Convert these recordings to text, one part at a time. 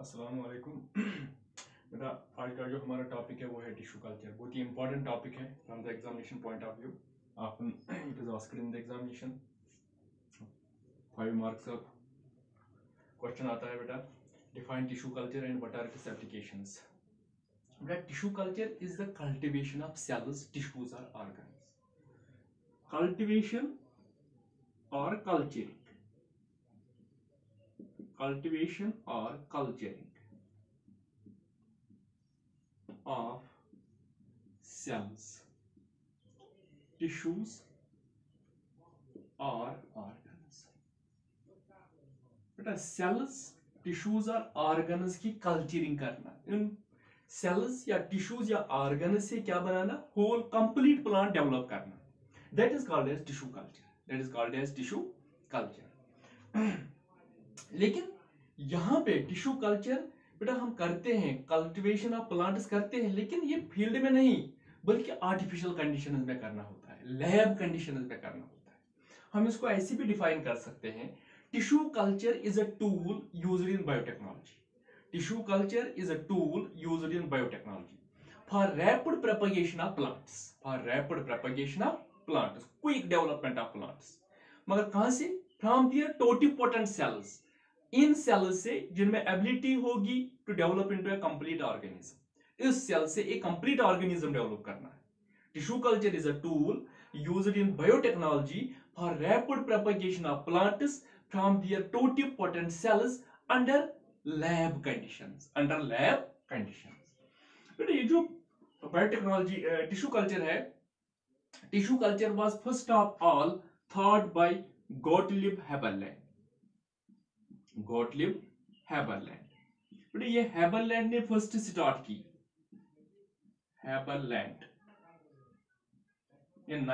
अस्सलाम वालेकुम। बेटा आज का जो हमारा टॉपिक है वो है टिश्यू कल्चर। बहुत ही इंपॉर्टेंट टॉपिक है from the examination point of view. often it is asked in the examination 5 marks का क्वेश्चन आता है बेटा। Define tissue culture and what are its applications. बेटा tissue culture is the cultivation of cells, tissues और organs. Cultivation और culturing of cells, tissues or organs। बेटा cells, tissues और organs की कल्चरिंग करना, इन सेल्स या टिश्यूज या ऑर्गन्स से क्या बनाना, होल कंप्लीट प्लांट डेवलप करना, that is called as tissue culture. लेकिन यहाँ पे टिश्यू कल्चर बेटा हम करते हैं, कल्टीवेशन ऑफ प्लांट्स करते हैं, लेकिन ये फील्ड में नहीं बल्कि आर्टिफिशियल कंडीशंस में करना होता है, लैब कंडीशंस में करना होता है। हम इसको ऐसे भी डिफाइन कर सकते हैं, tissue culture is a tool used in biotechnology. Tissue culture is a tool used in biotechnology for rapid propagation of plants, quick development of plants. मगर कहां से? फ्रॉम दियर टोटिपोटेंट सेल्स, इन सेल से जिनमें ability होगी to develop into a complete organism. इस cell से एक कंप्लीट ऑर्गेनिज्म डेवलप करना है। Tissue culture is a tool used in biotechnology for rapid propagation of plants from their totipotent cells under lab conditions. बेटा ये जो biotechnology tissue culture है, tissue culture was first of all thought by Gottlieb Haberlandt. बेटा ये Haberlandt ने first start की, Haberlandt in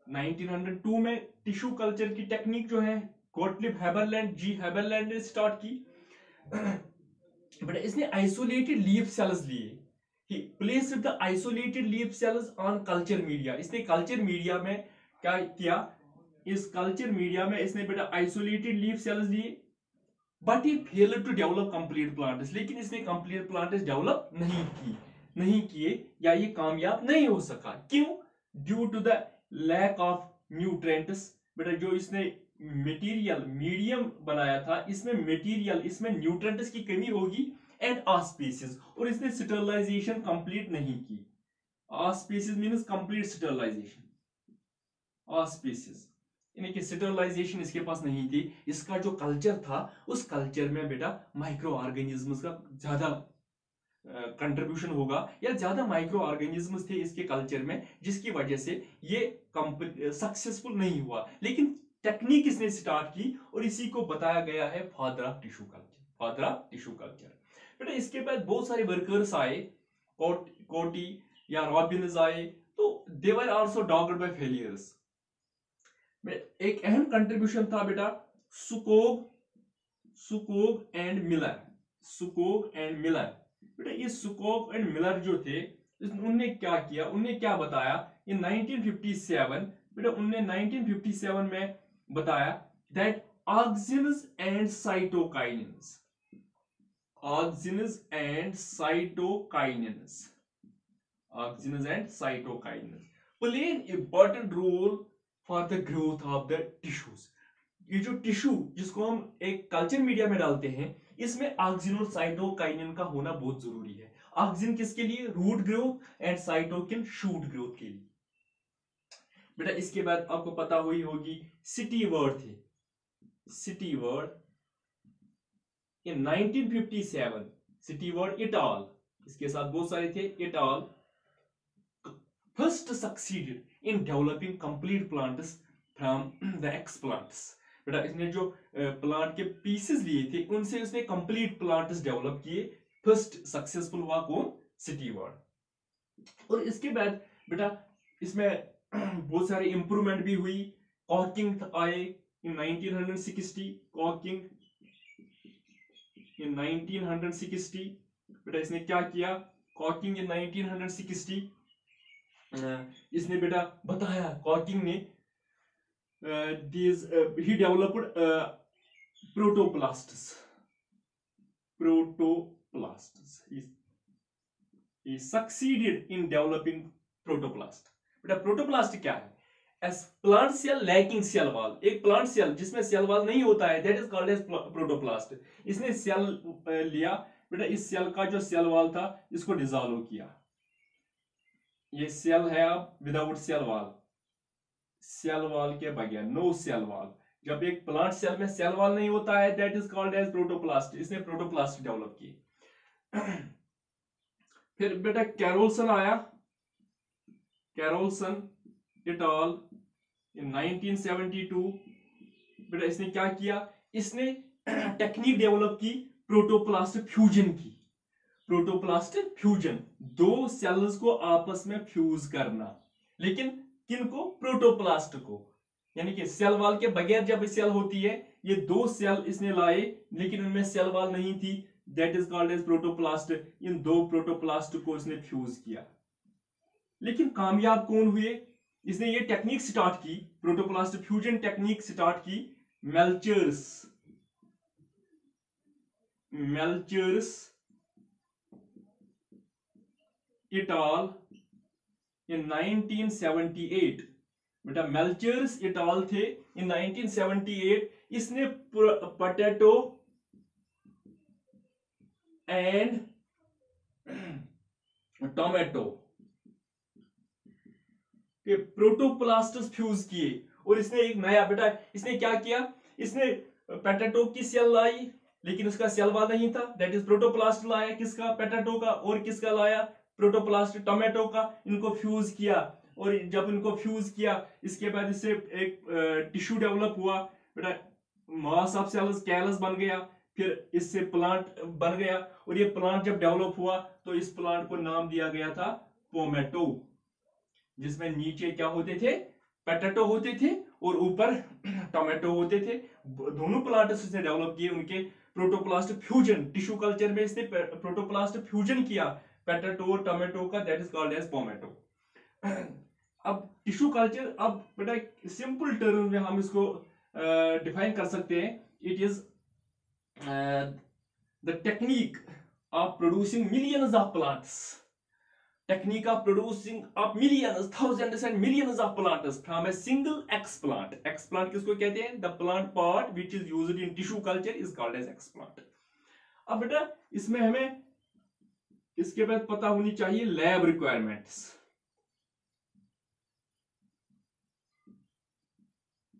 1902 में tissue culture की टेक्निक जो है गोटलिब हैबरलैंड ने स्टार्ट की। बेटा इसने आइसोलेटेड लीफ सेल्स लिए, he placed the isolated leaf cells on culture media। इसने कल्चर मीडिया में क्या किया, इस कल्चर मीडिया में इसने बेटा आइसोलेटेड लीफ सेल्स लिए, but he failed to develop complete plants. लेकिन इसने कंप्लीट प्लांट्स डेवलप नहीं किए या ये कामयाब नहीं हो सका। क्यों? Due to the lack of nutrients. बेटा जो इसने मटेरियल मीडियम बनाया था, इसमें न्यूट्रेंट्स की कमी होगी एंड ऑस्पेसिस, और इसने स्टरलाइजेशन कंप्लीट नहीं की। ऑस्पेसिस मींस कंप्लीट स्टरलाइजेशन, ऑस्पेसिस यानी कि स्टरलाइजेशन इसके पास नहीं थी। इसका जो कल्चर था उस कल्चर में बेटा माइक्रो ऑर्गेनिजम्स का ज्यादा कंट्रीब्यूशन होगा या ज्यादा माइक्रो ऑर्गेनिजम्स थे इसके कल्चर में, जिसकी वजह से ये सक्सेसफुल नहीं हुआ। लेकिन टेक्निक इसने स्टार्ट की और इसी को बताया गया है फादर ऑफ टिश्यू कल्चर। बेटा इसके बाद बहुत सारे वर्कर्स आए, कोटी या रॉबिन्स आए, तो दे वर आल्सो डॉग्ड बाय फेलियर्स। एक अहम कंट्रीब्यूशन था बेटा सुकोग एंड मिलर। बेटा ये सुकोग एंड मिलर जो थे, उनने क्या किया, उनने क्या बताया इन 1957। बेटा उनने 1957 में बताया that auxins and cytokinins play an important role for the growth of the tissues. ये जो टिश्यू जिसको हम एक कल्चर मीडिया में डालते हैं, इसमें ऑक्सिन और साइटोकाइनिन का होना बहुत जरूरी है। ऑक्सिन किसके लिए? Root growth, and cytokinin shoot growth के लिए। बेटा इसके बाद आपको पता हुई होगी Steward in 1957, Steward et al, इसके साथ बहुत सारे थे, et al first succeeded in developing complete plants from the explants. बेटा इसने जो प्लांट के पीसेस लिए थे उनसे उसने कंप्लीट प्लांट्स डेवलप किए। फर्स्ट सक्सेसफुल हुआ कौन? City word. और इसके बाद बेटा इसमें बहुत सारे इंप्रूवमेंट भी हुई। कॉकिंग आए इन 1960। बेटा इसने क्या किया? कॉकिंग इन 1960 इसने बेटा बताया, कॉकिंग ने he developed protoplasts protoplasts. He succeeded in developing protoplast. बेटा प्रोटोप्लास्ट क्या है? As plant cell lacking cell wall, एक प्लांट सेल जिसमें सेल वॉल नहीं होता है, that is called as protoplast. इसने सेल लिया बेटा, इस सेल का जो सेल वॉल था इसको डिसॉल्व किया. ये सेल है अब without cell wall, cell wall के बगैर, नो सेल वॉल. जब एक प्लांट सेल में सेल वॉल नहीं होता है, that is called as protoplast. इसने प्रोटोप्लास्ट डेवलप की. फिर बेटा कैरोलसन आया, कैरोलसन इट ऑल इन 1972. बेटा इसने क्या किया? इसने टेक्निक डेवलप की प्रोटोप्लास्ट फ्यूजन की. प्रोटोप्लास्ट फ्यूजन, दो सेल्स को आपस में फ्यूज करना. लेकिन किनको? प्रोटोप्लास्ट को. यानी कि सेल वॉल के बगैर जब सेल होती है, ये दो सेल इसने लाए लेकिन उनमें सेल वॉल नहीं थी, that is called as protoplast. इन दो प्रोटोप्लास्ट को इसने फ्यूज किया. लेकिन कामयाब कौन हुए? इसने ये टेक्निक स्टार्ट की, प्रोटोप्लास्ट फ्यूजन टेक्निक स्टार्ट की मेल्चर्स इट ऑल इन 1978. बेटा मेल्चर्स इट ऑल थे इन 1978. इसने पोटैटो एंड टोमेटो के प्रोटोप्लास्ट्स फ्यूज किए. और इसने एक नया, बेटा इसने क्या किया? इसने पोटैटो की सेल लाई लेकिन उसका सेल वॉल नहीं था, दैट इज प्रोटोप्लास्ट लाया. किसका? पोटैटो का. और किसका लाया? प्रोटोप्लास्ट टोमेटो का. इनको फ्यूज किया. और जब इनको फ्यूज किया, इसके बाद इससे एक टिश्यू डेवलप हुआ. बेटा मास ऑफ सेल्स कैलस बन गया. फिर इससे प्लांट बन गया. और ये प्लांट जब डेवलप हुआ तो इस प्लांट को नाम दिया गया था पोमेटो, जिसमें नीचे क्या होते थे? पोटैटो होते थे और ऊपर टोमेटो होते थे. दोनों प्लांट इसने डेवलप किए. उनके प्रोटोप्लास्ट फ्यूजन, टिश्यू कल्चर में इसने प्रोटोप्लास्ट फ्यूजन किया पोटैटो और टोमेटो का, that is called as pomato. अब टिश्यू कल्चर, अब बेटा सिंपल टर्म में हम इसको डिफाइन कर सकते हैं. It is the technique of producing millions of plants. Technique of producing of millions, thousands and millions of plants from a single explant. Explant किसको कहते हैं? The plant part which is used in tissue culture is called as explant. अब बेटा इसमें हमें इसके बाद पता होनी चाहिए लैब रिक्वायरमेंट्स.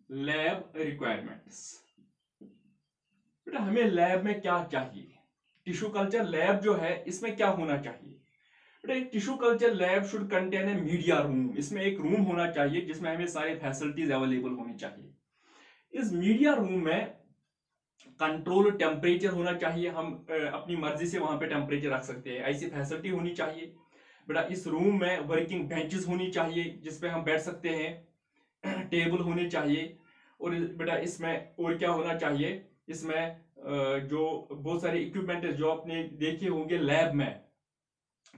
लैब रिक्वायरमेंट्स बेटा हमें लैब में क्या चाहिए? टिश्यू कल्चर लैब जो है इसमें क्या होना चाहिए? Tissue culture lab should contain a media room. इसमें एक रूम होना चाहिए जिसमें हमें सारी फैसिलिटीज अवेलेबल होनी चाहिए. इस मीडिया रूम में कंट्रोल टेम्परेचर होना चाहिए. हम अपनी मर्जी से वहां पे टेम्परेचर रख सकते हैं, ऐसी फैसिलिटी होनी चाहिए. बेटा इस रूम में वर्किंग बेंचेस होनी चाहिए जिसपे हम बैठ सकते हैं, टेबल होने चाहिए. और बेटा इसमें और क्या होना चाहिए? इसमें जो बहुत सारे इक्विपमेंट है जो आपने देखे होंगे लैब में,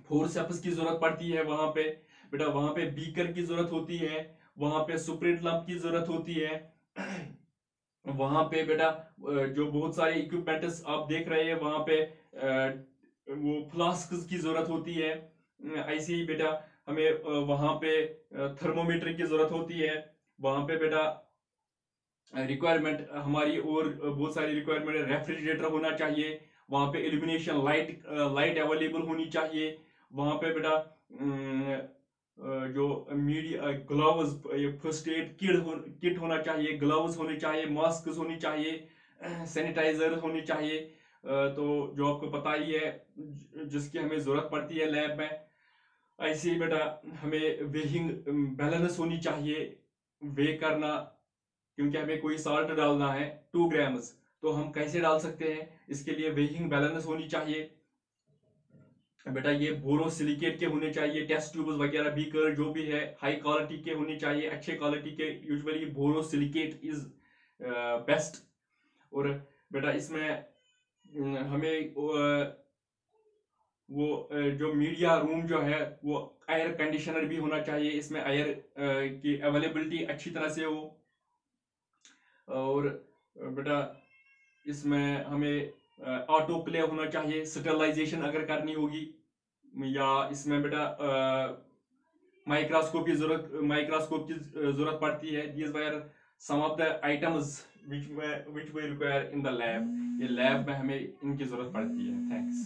फोर्सेप्स की जरूरत पड़ती है वहां पे. बेटा वहां पे बीकर की जरूरत होती है, वहां पे सुप्रीट लंप की जरूरत होती है. वहां पे बेटा जो बहुत सारे इक्विपमेंट्स आप देख रहे हैं वहां पे वो फ्लास्क की जरूरत होती है. ऐसे ही बेटा हमें वहां पे थर्मोमीटर की जरूरत होती है. वहां पे बेटा रिक्वायरमेंट हमारी और बहुत सारी रिक्वायरमेंट है. रेफ्रिजरेटर होना चाहिए. वहां पे इल्यूमिनेशन लाइट अवेलेबल होनी चाहिए. वहां पे बेटा जो media gloves, first aid kit होना चाहिए, ग्लव्स होने चाहिए, मास्क होनी चाहिए, सैनिटाइजर होने चाहिए. तो जो आपको पता ही है जिसकी हमें जरूरत पड़ती है लैब में. ऐसे ही बेटा हमें वेइंग बैलेंस होनी चाहिए, वे करना, क्योंकि हमें कोई साल्ट डालना है 2 ग्राम्स, तो हम कैसे डाल सकते हैं? इसके लिए वेइंग बैलेंस होनी चाहिए. बेटा ये बोरोसिलिकेट के होने चाहिए. टेस्ट ट्यूब्स वगैरह बीकर जो भी है हाई क्वालिटी के होने चाहिए, अच्छे क्वालिटी के. Usually borosilicate is best. और बेटा इसमें हमें वो जो मीडिया रूम जो है वो एयर कंडीशनर भी होना चाहिए. इसमें एयर की अवेलेबिलिटी अच्छी तरह से हो. और बेटा इसमें हमें ऑटोक्लेव होना चाहिए, स्टरलाइजेशन अगर करनी होगी, या इसमें बेटा माइक्रोस्कोप की जरूरत पड़ती है। These were some of the items which we require in the lab। ये लैब में हमें इनकी जरूरत पड़ती है। थैंक्स।